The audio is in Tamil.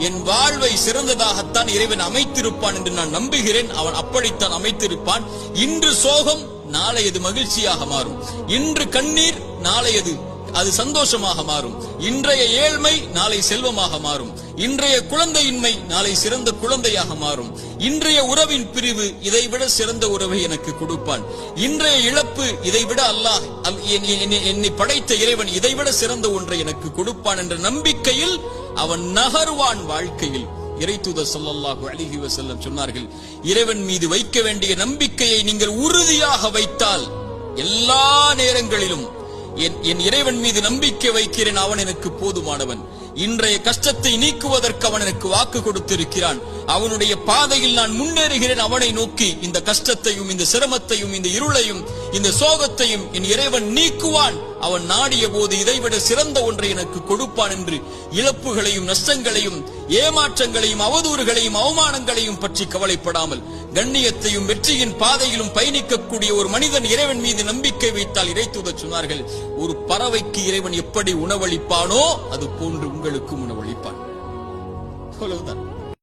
என் வாழ்வை சிறந்ததாகத்தான் இறைவன் அமைத்திருப்பான் என்று நான் நம்புகிறேன். அவன் அப்படித்தான் அமைத்திருப்பான். இன்று சோகம் நாளையது மகிழ்ச்சியாக மாறும். இன்று கண்ணீர் நாளையது அது சந்தோஷமாக மாறும். இன்றைய ஏழ்மை நாளை செல்வமாக மாறும். இன்றைய குழந்தையின்மை நாளை சிறந்த குழந்தையாக மாறும். இன்றைய உறவின் பிரிவு இதைவிட சிறந்த உறவை எனக்கு கொடுப்பான். இன்றைய இழப்பு இதைவிட அல்லாஹ் என்னை படைத்த இறைவன் இதைவிட சிறந்த ஒன்றை எனக்கு கொடுப்பான் என்ற நம்பிக்கையில் அவன் நகர்வான் வாழ்க்கையில். இறைத்தூதர் ஸல்லல்லாஹு அலைஹி வஸல்லம் சொன்னார்கள், இறைவன் மீது வைக்க வேண்டிய நம்பிக்கையை நீங்கள் உறுதியாக வைத்தால் எல்லா நேரங்களிலும் என் இறைவன் மீது நம்பிக்கை வைக்கிறேன், அவன் எனக்கு போதுமானவன். இன்றைய கஷ்டத்தை நீக்குவதற்கு அவன் எனக்கு வாக்கு கொடுத்திருக்கிறான். அவனுடைய பாதையில் நான் முன்னேறுகிறேன். அவனை நோக்கி இந்த கஷ்டத்தையும் இந்த சிரமத்தையும் இந்த இருளையும் இந்த சோகத்தையும் என் இறைவன் நீக்குவான். அவன் நாடிய போது இதைவிட சிறந்த ஒன்றை எனக்கு கொடுப்பான் என்று இழப்புகளையும் நஷ்டங்களையும் ஏமாற்றங்களையும் அவதூறுகளையும் அவமானங்களையும் பற்றி கவலைப்படாமல் கண்ணியத்தையும் வெற்றியின் பாதையிலும் பயணிக்கக்கூடிய ஒரு மனிதன் இறைவன் மீது நம்பிக்கை வைத்தால், இறைத்தூதர் சொன்னார்கள், ஒரு பறவைக்கு இறைவன் எப்படி உணவளிப்பானோ அது போன்று உங்களுக்கும் உணவளிப்பான். அவ்வளவுதான்.